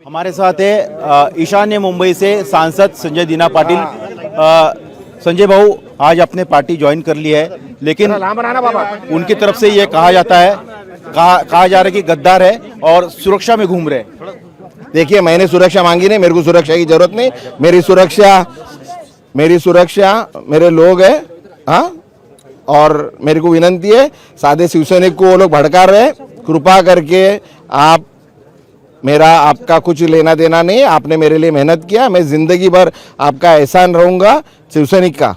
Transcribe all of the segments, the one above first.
हमारे साथ है ईशान्य मुंबई से सांसद संजय दीना पाटिल। संजय भाऊ, आज अपने पार्टी ज्वाइन कर ली है, लेकिन उनकी तरफ से ये कहा जाता है, कहा जा रहा है कि गद्दार है और सुरक्षा में घूम रहे हैं। देखिए, मैंने सुरक्षा मांगी नहीं, मेरे को सुरक्षा की जरूरत नहीं। मेरी सुरक्षा मेरे लोग हैं। हाँ, और मेरे को विनंती है, सादे शिवसैनिक को वो लोग भड़का रहे, कृपा करके आप, मेरा आपका कुछ लेना देना नहीं। आपने मेरे लिए मेहनत किया, मैं जिंदगी भर आपका एहसान रहूँगा शिवसैनिक का।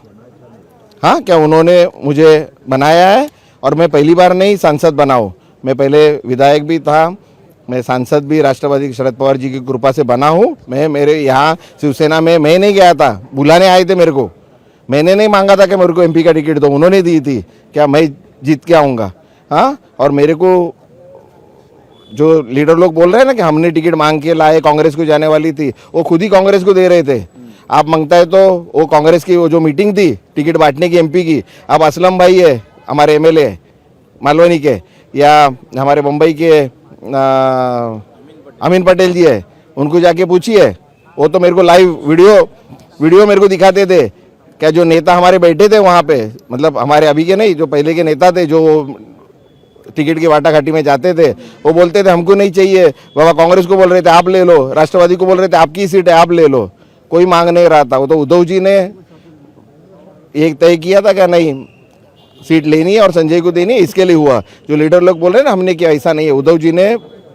हाँ, क्या उन्होंने मुझे बनाया है, और मैं पहली बार नहीं सांसद बनाऊँ, मैं पहले विधायक भी था, मैं सांसद भी राष्ट्रवादी शरद पवार जी की कृपा से बना हूँ। मैं मेरे यहाँ शिवसेना में मैं नहीं गया था, बुलाने आए थे मेरे को, मैंने नहीं मांगा था कि मेरे को एमपी का टिकट दो, उन्होंने दी थी। क्या मैं जीत के आऊँगा? हाँ, और मेरे को जो लीडर लोग बोल रहे हैं ना कि हमने टिकट मांग के लाए, कांग्रेस को जाने वाली थी, वो खुद ही कांग्रेस को दे रहे थे। आप मांगता है तो वो कांग्रेस की वो जो मीटिंग थी टिकट बांटने की एमपी की, अब असलम भाई है हमारे एमएलए मालवनी के, या हमारे मुंबई के अमीन पटेल जी है, उनको जाके पूछिए। वो तो मेरे को लाइव वीडियो मेरे को दिखाते थे। क्या जो नेता हमारे बैठे थे वहाँ पे, मतलब हमारे अभी के नहीं, जो पहले के नेता थे, जो टिकट की वाटाघाटी में जाते थे, वो बोलते थे हमको नहीं चाहिए बाबा, कांग्रेस को बोल रहे थे आप ले लो, राष्ट्रवादी को बोल रहे थे आपकी सीट है आप ले लो, कोई मांग नहीं रहा था। वो तो उद्धव जी ने एक तय किया था क्या नहीं, सीट लेनी है और संजय को देनी है, इसके लिए हुआ। जो लीडर लोग बोल रहे हैं ना हमने किया, ऐसा नहीं है, उद्धव जी ने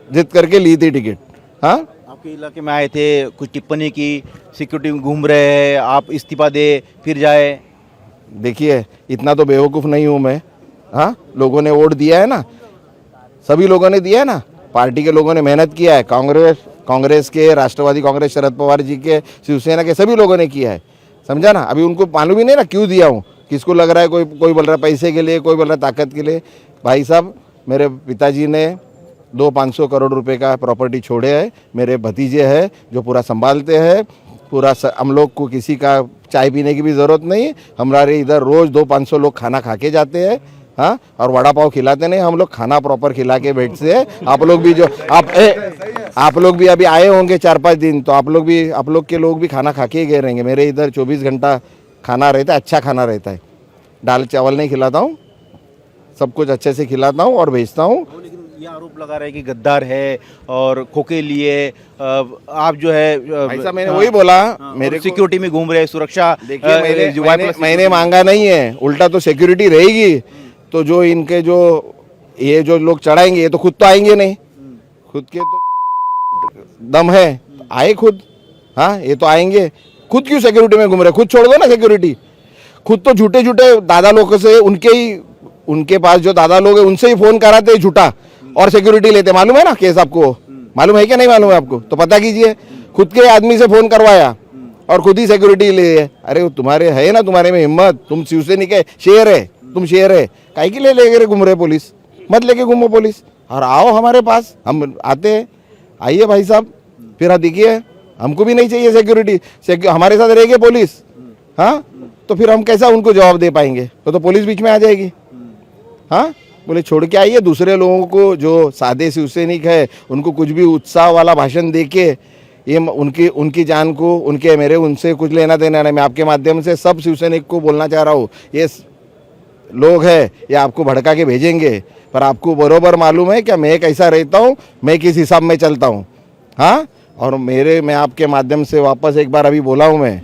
जिद करके ली थी टिकट। हाँ, आपके इलाके में आए थे, कुछ टिप्पणी की, सिक्योरिटी में घूम रहे हैं, आप इस्तीफा दे फिर जाए। देखिए, इतना तो बेवकूफ़ नहीं हूँ मैं। हाँ, लोगों ने वोट दिया है ना, सभी लोगों ने दिया है ना, पार्टी के लोगों ने मेहनत किया है, कांग्रेस के, राष्ट्रवादी कांग्रेस शरद पवार जी के, शिवसेना के सभी लोगों ने किया है, समझा ना। अभी उनको मालूम ही नहीं ना क्यों दिया हूँ, किसको लग रहा है, कोई बोल रहा है पैसे के लिए, कोई बोल रहा है ताकत के लिए। भाई साहब, मेरे पिताजी ने 200-500 करोड़ रुपए का प्रॉपर्टी छोड़े है, मेरे भतीजे हैं जो पूरा संभालते हैं पूरा। हम लोग को किसी का चाय पीने की भी ज़रूरत नहीं, हमारे इधर रोज़ 200-500 लोग खाना खा के जाते हैं। हाँ, और वड़ा पाव खिलाते नहीं, हम लोग खाना प्रॉपर खिला के बैठते हैं। आप लोग भी जो आप लोग भी अभी आए होंगे 4-5 दिन, तो आप लोग के लोग भी खाना खा के ही गए रहेंगे। मेरे इधर 24 घंटा खाना रहता है, अच्छा खाना रहता है, दाल चावल नहीं खिलाता हूँ, सब कुछ अच्छे से खिलाता हूँ और भेजता हूँ। ये आरोप लगा रहे हैं कि गद्दार है और खोके लिए आप जो है ऐसा मैंने वही बोला, मेरे सिक्योरिटी में घूम रहे हैं, सुरक्षा। देखिए, मैंने मांगा नहीं है, उल्टा तो सिक्योरिटी रहेगी तो जो इनके ये जो लोग चढ़ाएंगे, ये तो खुद तो आएंगे नहीं, खुद के तो दम है, आए खुद। हाँ, ये तो आएंगे खुद, क्यों सिक्योरिटी में घूम रहे? खुद छोड़ दो ना सिक्योरिटी। खुद तो झूठे दादा लोगों से, उनके पास जो दादा लोग हैं उनसे ही फोन कराते हैं झूठा, और सिक्योरिटी लेते। मालूम है ना केस आपको? मालूम है क्या नहीं मालूम है आपको? तो पता कीजिए, खुद के आदमी से फोन करवाया और खुद ही सिक्योरिटी ले। अरे तुम्हारे है ना, तुम्हारे में हिम्मत, तुम शिवसैनिक है, शेर है, तुम शेर है, काहे के लिए लेके घूम रहे? पुलिस मत लेके घूमो पुलिस, और आओ हमारे पास, हम आते हैं। आइए भाई साहब, फिर आप देखिए, हमको भी नहीं चाहिए सिक्योरिटी, हमारे साथ रहेगी पुलिस। हाँ, तो फिर हम कैसा उनको जवाब दे पाएंगे? तो पुलिस बीच में आ जाएगी। हाँ, बोले छोड़ के आइए। दूसरे लोगों को जो सादे शिवसैनिक है, उनको कुछ भी उत्साह वाला भाषण दे के, ये उनकी जान को, उनसे कुछ लेना देना नहीं। मैं आपके माध्यम से सब शिवसैनिक को बोलना चाह रहा हूँ, ये लोग है ये आपको भड़का के भेजेंगे, पर आपको बरोबर मालूम है क्या मैं कैसा रहता हूँ, मैं किस हिसाब में चलता हूँ। हाँ, और मैं आपके माध्यम से वापस एक बार अभी बोला हूँ, मैं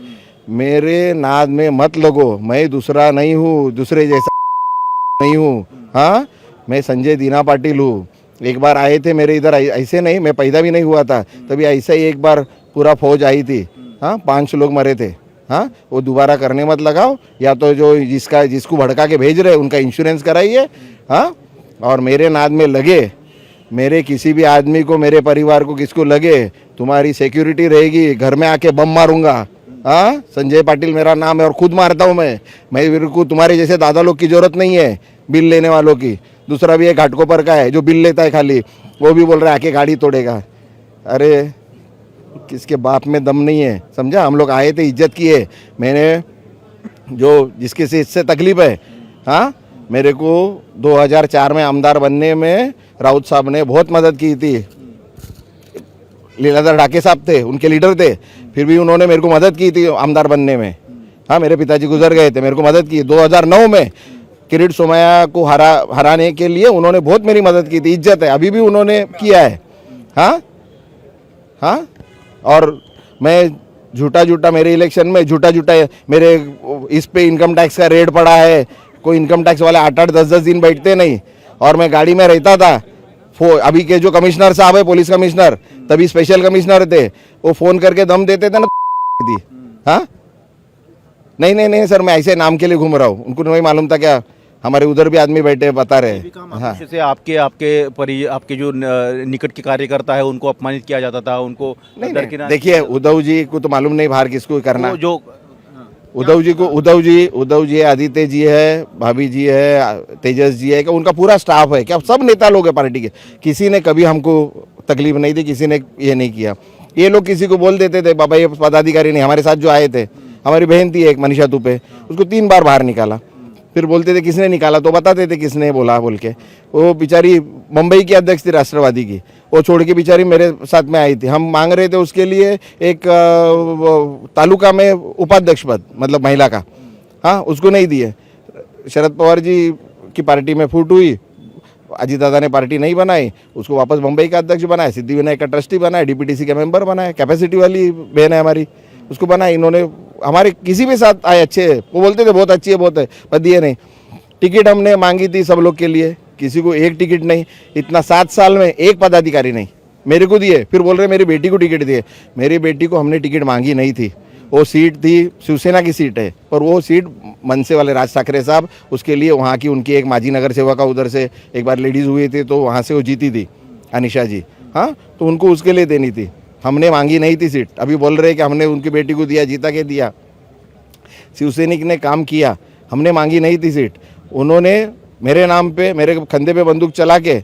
मेरे नाद में मत लगो, मैं दूसरा नहीं हूँ, दूसरे जैसा नहीं हूँ। हाँ, मैं संजय दीना पाटिल हूँ। एक बार आए थे मेरे इधर, ऐसे नहीं, मैं पैदा भी नहीं हुआ था तभी, ऐसा ही एक बार पूरा फौज आई थी। हाँ, 5 लोग मरे थे। हाँ, वो दोबारा करने मत लगाओ, या तो जो जिसको भड़का के भेज रहे उनका इंश्योरेंस कराइए। हाँ, और मेरे नाद में लगे, मेरे किसी भी आदमी को, मेरे परिवार को किसको लगे, तुम्हारी सिक्योरिटी रहेगी, घर में आके बम मारूंगा। हाँ, संजय पाटिल मेरा नाम है और खुद मारता हूँ मैं। मेरे को तुम्हारे जैसे दादा लोग की जरूरत नहीं है, बिल लेने वालों की। दूसरा भी एक घाटकोपर का है जो बिल लेता है खाली, वो भी बोल रहा है आके गाड़ी तोड़ेगा। अरे किसके बाप में दम नहीं है, समझा? हम लोग आए थे, इज्जत की है मैंने, जो जिसके से इससे तकलीफ है। हाँ, मेरे को 2004 में आमदार बनने में राउत साहब ने बहुत मदद की थी। लीलाधर ढाके साहब थे, उनके लीडर थे, फिर भी उन्होंने मेरे को मदद की थी आमदार बनने में। हाँ, मेरे पिताजी गुजर गए थे, मेरे को मदद की 2009 में किरीट सोमैया को हराने के लिए उन्होंने बहुत मेरी मदद की थी। इज्जत है, अभी भी उन्होंने किया है। हाँ हाँ, और मैं झूठा मेरे इलेक्शन में झूठा मेरे इस पे इनकम टैक्स का रेड पड़ा है। कोई इनकम टैक्स वाले 8-8 10-10 दिन बैठते नहीं, और मैं गाड़ी में रहता था। अभी के जो कमिश्नर साहब है, पुलिस कमिश्नर, तभी स्पेशल कमिश्नर थे, वो फोन करके दम देते थे ना दी। हाँ, नहीं सर, मैं ऐसे नाम के लिए घूम रहा हूँ, उनको नहीं मालूम था क्या हमारे उधर भी आदमी बैठे बता रहे हैं। हाँ, से आपके जो निकट के कार्यकर्ता है उनको अपमानित किया जाता था, उनको नहीं, देखिए उद्धव जी को तो मालूम नहीं बाहर किसको करना। जो उद्धव जी है, आदित्य जी है, भाभी जी है, तेजस जी है, कि उनका पूरा स्टाफ है, क्या सब नेता लोग हैं पार्टी के। किसी ने कभी हमको तकलीफ नहीं दी, किसी ने ये नहीं किया। ये लोग किसी को बोल देते थे बाबा ये पदाधिकारी नहीं। हमारे साथ जो आए थे, हमारी बहन थी एक मनीषा तुपे, उसको 3 बार बाहर निकाला। फिर बोलते थे किसने निकाला, तो बताते थे किसने बोला बोल के। वो बेचारी मुंबई की अध्यक्ष थी राष्ट्रवादी की, वो छोड़ के बेचारी मेरे साथ में आई थी। हम मांग रहे थे उसके लिए एक तालुका में उपाध्यक्ष पद, मतलब महिला का। हाँ, उसको नहीं दिए। शरद पवार जी की पार्टी में फूट हुई, अजीत दादा ने पार्टी नहीं बनाई, उसको वापस मुंबई का अध्यक्ष बनाया, सिद्धिविनायक का ट्रस्टी बनाया, डीपीटीसी का मेंबर बनाया, कैपेसिटी वाली बहन है हमारी, उसको बनाया। इन्होंने हमारे किसी भी साथ आए अच्छे, वो बोलते थे बहुत अच्छी है बहुत है, पर दिए नहीं। टिकट हमने मांगी थी सब लोग के लिए, किसी को एक टिकट नहीं। इतना 7 साल में एक पदाधिकारी नहीं, मेरे को दिए। फिर बोल रहे मेरी बेटी को टिकट दिए। मेरी बेटी को हमने टिकट मांगी नहीं थी, वो सीट थी शिवसेना की सीट है, और वो सीट मनसे वाले राज ठाकरे साहब, उसके लिए वहाँ की उनकी एक माजी नगर सेवा का उधर से एक बार लेडीज़ हुई थी, तो वहाँ से वो जीती थी अनिशा जी। हाँ, तो उनको उसके लिए देनी थी, हमने मांगी नहीं थी सीट। अभी बोल रहे कि हमने उनकी बेटी को दिया, जीता के दिया। शिवसैनिक ने काम किया, हमने मांगी नहीं थी सीट। उन्होंने मेरे नाम पे, मेरे कंधे पे बंदूक चला के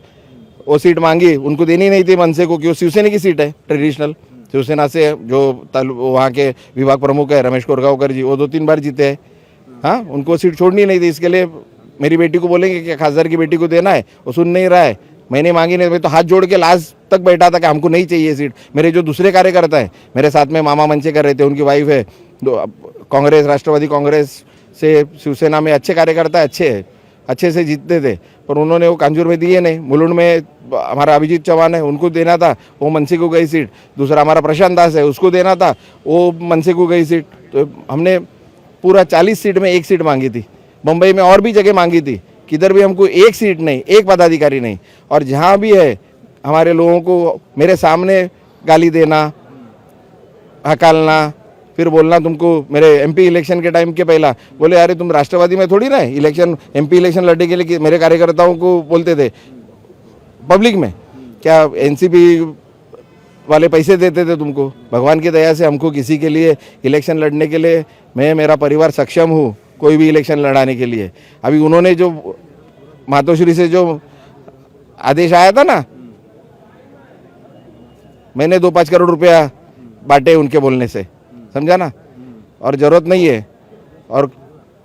वो सीट मांगी, उनको देनी नहीं थी मनसे को, क्यों शिवसेना की सीट है ट्रेडिशनल। शिवसेना से जो वहाँ के विभाग प्रमुख है रमेश कोरगांवकर जी, वो 2-3 बार जीते हैं। हाँ, उनको सीट छोड़नी नहीं थी। इसके लिए मेरी बेटी को बोलेंगे कि खासदार की बेटी को देना है, वो सुन नहीं रहा है। मैंने मांगी नहीं, मैं तो हाथ जोड़ के लास्ट तक बैठा था कि हमको नहीं चाहिए सीट। मेरे जो दूसरे कार्यकर्ता है मेरे साथ में, मामा मंचेकर रहते, उनकी वाइफ है, कांग्रेस राष्ट्रवादी कांग्रेस से शिवसेना में अच्छे कार्यकर्ता अच्छे से जीतते थे, पर उन्होंने वो कांजूर में दिए नहीं। मुलुंड में हमारा अभिजीत चौहान है, उनको देना था, वो मनसे को गई सीट। दूसरा हमारा प्रशांत दास है, उसको देना था, वो मनसे को गई सीट। तो हमने पूरा 40 सीट में 1 सीट मांगी थी। मुंबई में और भी जगह मांगी थी, किधर भी हमको 1 सीट नहीं, 1 पदाधिकारी नहीं। और जहाँ भी है हमारे लोगों को मेरे सामने गाली देना, हकालना, फिर बोलना तुमको। मेरे एमपी इलेक्शन के टाइम के पहला बोले अरे तुम राष्ट्रवादी में थोड़ी ना इलेक्शन, एमपी इलेक्शन लड़ने के लिए मेरे कार्यकर्ताओं को बोलते थे पब्लिक में, क्या एनसीपी वाले पैसे देते थे तुमको। भगवान की दया से हमको किसी के लिए इलेक्शन लड़ने के लिए, मैं मेरा परिवार सक्षम हूँ कोई भी इलेक्शन लड़ाने के लिए। अभी उन्होंने जो मातोश्री से जो आदेश आया था ना, मैंने 2-5 करोड़ रुपया बांटे उनके बोलने से, समझा ना। और ज़रूरत नहीं है, और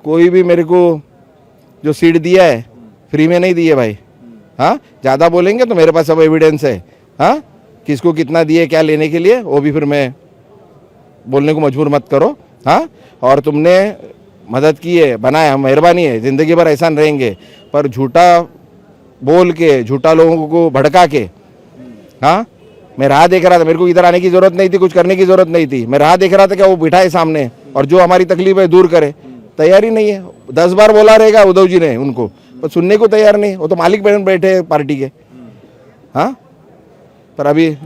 कोई भी मेरे को जो सीट दिया है फ्री में नहीं दी है भाई। हाँ, ज़्यादा बोलेंगे तो मेरे पास सब एविडेंस है। हाँ, किसको कितना दिए क्या लेने के लिए, वो भी फिर मैं बोलने को मजबूर मत करो। हाँ, और तुमने मदद की है, बनाया, मेहरबानी है, ज़िंदगी भर एहसान रहेंगे। पर झूठा बोल के, झूठा लोगों को भड़का के, हाँ, मैं राह देख रहा था, मेरे को इधर आने की जरूरत नहीं थी, कुछ करने की जरूरत नहीं थी। मैं राह देख रहा था कि वो बिठाए सामने और जो हमारी तकलीफ है दूर करे। तैयारी नहीं है, 10 बार बोला रहेगा उद्धव जी ने उनको, पर सुनने को तैयार नहीं। वो तो मालिक बहन बैठे पार्टी के। हाँ, पर अभी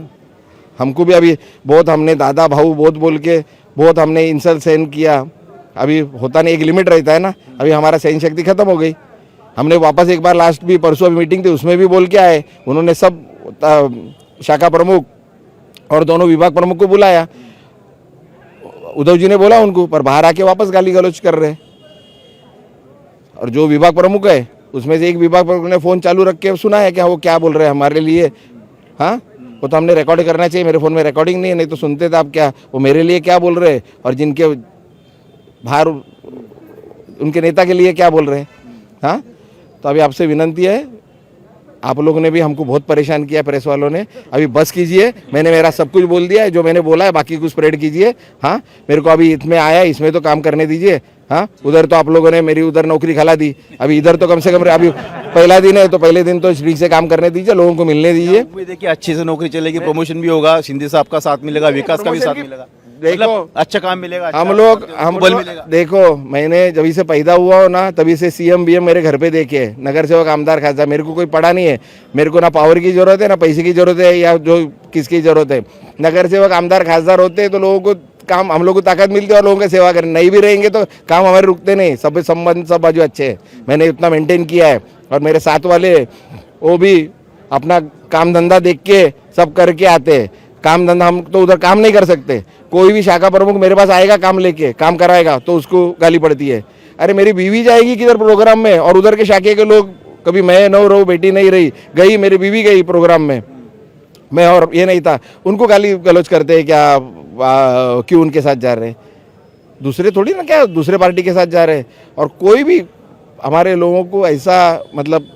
हमको भी अभी बहुत हमने दादा भाऊ बहुत बोल के बहुत हमने इंसल्ट सहन किया। अभी होता नहीं, एक लिमिट रहता है ना। अभी हमारा सहन शक्ति खत्म हो गई। हमने वापस एक बार लास्ट भी परसों अभी मीटिंग थी, उसमें भी बोल के आए। उन्होंने सब शाखा प्रमुख और दोनों विभाग प्रमुख को बुलाया, उद्धव जी ने बोला उनको, पर बाहर आके वापस गाली गलौज कर रहे। और जो विभाग प्रमुख है उसमें से एक विभाग प्रमुख ने फ़ोन चालू रख के सुना है क्या वो क्या बोल रहे हैं हमारे लिए। हाँ, वो तो हमने रिकॉर्ड करना चाहिए, मेरे फ़ोन में रिकॉर्डिंग नहीं है, नहीं तो सुनते थे आप क्या वो मेरे लिए क्या बोल रहे हैं और जिनके बाहर उनके नेता के लिए क्या बोल रहे हैं। हाँ, तो अभी आपसे विनंती है आप लोगों ने भी हमको बहुत परेशान किया, प्रेस वालों ने। अभी बस कीजिए, मैंने मेरा सब कुछ बोल दिया है, जो मैंने बोला है, बाकी कुछ स्प्रेड कीजिए। हाँ, मेरे को अभी इसमें आया है, इसमें तो काम करने दीजिए। हाँ, उधर तो आप लोगों ने मेरी उधर नौकरी खिला दी, अभी इधर तो कम से कम अभी पहला दिन है, तो पहले दिन तो ठीक से काम करने दीजिए, लोगों को मिलने दीजिए। उम्मीद है कि अच्छे से नौकरी चलेगी, प्रमोशन भी होगा, शिंदे साहब का साथ मिलेगा, विकास का भी साथ मिलेगा, देखो मतलब अच्छा काम मिलेगा, हम अच्छा बल लोग मिलेगा। देखो, मैंने जब से पैदा हुआ हो ना, तभी से सीएम बीएम मेरे घर पे देखे, नगर सेवक, आमदार, खासदार, मेरे को कोई पड़ा नहीं है। मेरे को ना पावर की जरूरत है, ना पैसे की जरूरत है, या जो किसकी जरूरत है। नगर सेवक, आमदार, खासदार होते हैं तो लोगों को काम, हम लोग को ताकत मिलती है और लोगों की सेवा करें। नहीं भी रहेंगे तो काम हमारे रुकते नहीं, सब संबंध सब बाजू अच्छे हैं। मैंने इतना मेंटेन किया है, और मेरे साथ वाले वो भी अपना काम धंधा देख के सब करके आते हैं। काम धंधा हम तो उधर काम नहीं कर सकते। कोई भी शाखा प्रमुख मेरे पास आएगा काम लेके, काम कराएगा, तो उसको गाली पड़ती है। अरे मेरी बीवी जाएगी किधर प्रोग्राम में, और उधर के शाखे के लोग, कभी मैं न रहूँ, बेटी नहीं रही, गई मेरी बीवी गई प्रोग्राम में, मैं और ये नहीं था, उनको गाली गलौज करते हैं क्या, क्यों उनके साथ जा रहे हैं। दूसरे थोड़ी ना, क्या दूसरे पार्टी के साथ जा रहे हैं। और कोई भी हमारे लोगों को ऐसा मतलब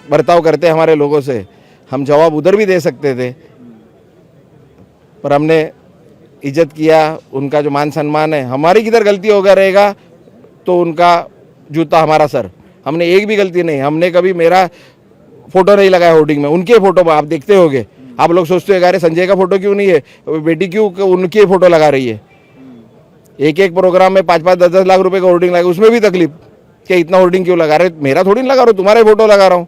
बर्ताव करते हैं हमारे लोगों से, हम जवाब उधर भी दे सकते थे, पर हमने इज्जत किया। उनका जो मान सम्मान है, हमारी किधर गलती होगा रहेगा तो उनका जूता हमारा सर। हमने एक भी गलती नहीं, हमने कभी मेरा फोटो नहीं लगाया होर्डिंग में, उनके फोटो आप देखते होगे। आप लोग सोचते हो अरे संजय का फोटो क्यों नहीं है, बेटी क्यों उनके फोटो लगा रही है। एक एक प्रोग्राम में 5-5, 10-10 लाख रुपए का होर्डिंग लगा, उसमें भी तकलीफ कि इतना होर्डिंग क्यों लगा रहे। मेरा थोड़ी लगा रहा हूँ, तुम्हारे फोटो लगा रहा हूँ।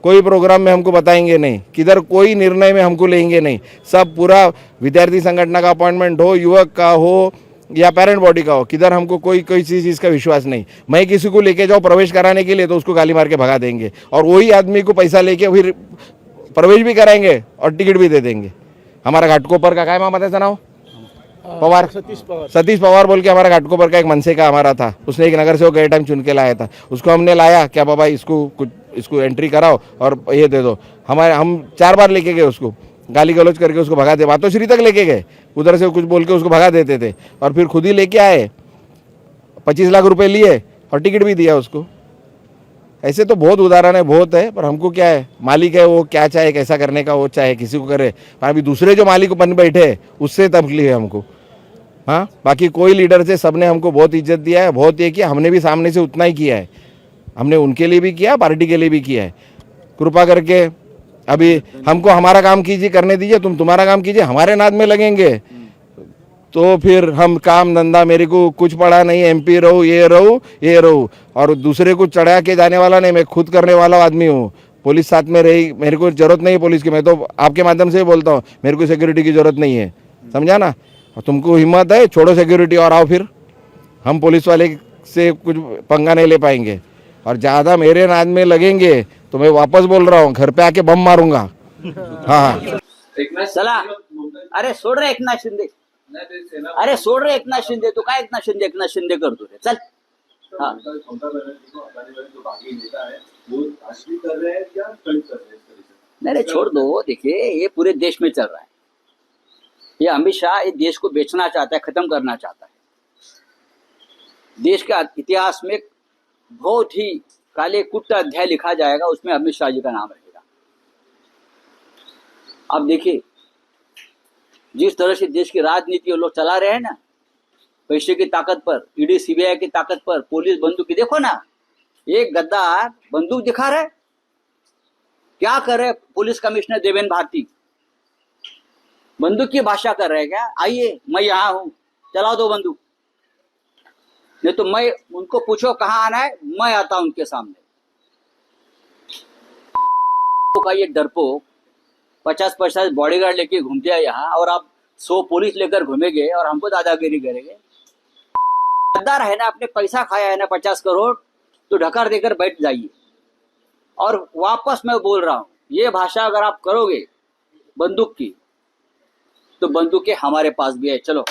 कोई प्रोग्राम में हमको बताएंगे नहीं, किधर कोई निर्णय में हमको लेंगे नहीं। सब पूरा विद्यार्थी संगठन का अपॉइंटमेंट हो, युवक का हो या पेरेंट बॉडी का हो, किधर हमको कोई चीज़ का विश्वास नहीं। मैं किसी को लेके जाऊँ प्रवेश कराने के लिए तो उसको गाली मार के भगा देंगे, और वही आदमी को पैसा लेके फिर प्रवेश भी कराएंगे और टिकट भी दे देंगे। हमारा घाटकोपर का काय मामा था नाम, पवार, सतीश पवार बोल के हमारा घाटकोपर का एक मनसे का हमारा था, उसने एक नगर सेवक गए टाइम चुन के लाया था। उसको हमने लाया, क्या बाबा इसको एंट्री कराओ और ये दे दो। हम 4 बार लेके गए उसको, गाली गलौज करके उसको भगा दे, मातोश्री तक लेके गए, उधर से कुछ बोल के उसको भगा देते थे, और फिर खुद ही लेके आए, 25 लाख रुपए लिए और टिकट भी दिया उसको। ऐसे तो बहुत उदाहरण है, बहुत है, पर हमको क्या है, मालिक है वो क्या चाहे कैसा करने का वो चाहे किसी को करे, पर अभी दूसरे जो मालिक बन बैठे उससे तकलीफ है हमको। हाँ, बाकी कोई लीडर से सबने हमको बहुत इज्जत दिया है, बहुत ये किया, हमने भी सामने से उतना ही किया है। हमने उनके लिए भी किया, पार्टी के लिए भी किया है। कृपा करके अभी हमको हमारा काम कीजिए, करने दीजिए, तुम्हारा काम कीजिए। हमारे नाद में लगेंगे तो फिर हम काम धंधा, मेरे को कुछ पड़ा नहीं, एमपी रहूँ, ये रहूँ, और दूसरे को चढ़ा के जाने वाला नहीं, मैं खुद करने वाला आदमी हूँ। पुलिस साथ में रही, मेरे को जरूरत नहीं है पुलिस की, मैं तो आपके माध्यम से बोलता हूँ, मेरे को सिक्योरिटी की जरूरत नहीं है, समझा ना। और तुमको हिम्मत है, छोड़ो सिक्योरिटी और आओ, फिर हम पुलिस वाले से कुछ पंगा नहीं ले पाएंगे। और ज़्यादा मेरे नाद में लगेंगे तो मैं वापस बोल रहा हूँ, घर पे आके बम मारूंगा। हाँ, चला, अरे सोड रे एकनाथ शिंदे, अरे सोड रे एकनाथ शिंदे, तू काय एकनाथ शिंदे करतो रे, चल। हाँ, नहीं छोड़ दो। देखिए ये पूरे देश में चल रहा है, ये अमित शाह ये देश को बेचना चाहता है, खत्म करना चाहता है। देश के इतिहास में बहुत ही काले कुट अध्याय लिखा जाएगा, उसमें अमित शाह जी का नाम रहेगा। अब देखिए जिस तरह से देश की राजनीति लोग चला रहे हैं ना, पैसे की ताकत पर, ईडी सीबीआई की ताकत पर, पुलिस बंदूक की, देखो ना एक गद्दार बंदूक दिखा रहे, क्या कर रहे पुलिस कमिश्नर देवेंद्र भारती, बंदूक की भाषा कर रहे हैं क्या। आइए मैं यहाँ हूं, चलाओ दो बंदूक, नहीं तो मैं उनको पूछो कहाँ आना है, मैं आता हूं उनके सामने। का ये डरपोक 50-50 बॉडीगार्ड लेके घूमते हैं यहाँ, और आप 100 पुलिस लेकर घूमेंगे और हमको दादागिरी करेंगे। गद्दार है ना, अपने पैसा खाया है ना 50 करोड़, तो ढकार देकर बैठ जाइए। और वापस मैं बोल रहा हूं, ये भाषा अगर आप करोगे बंदूक की, तो बंदूकें हमारे पास भी है। चलो।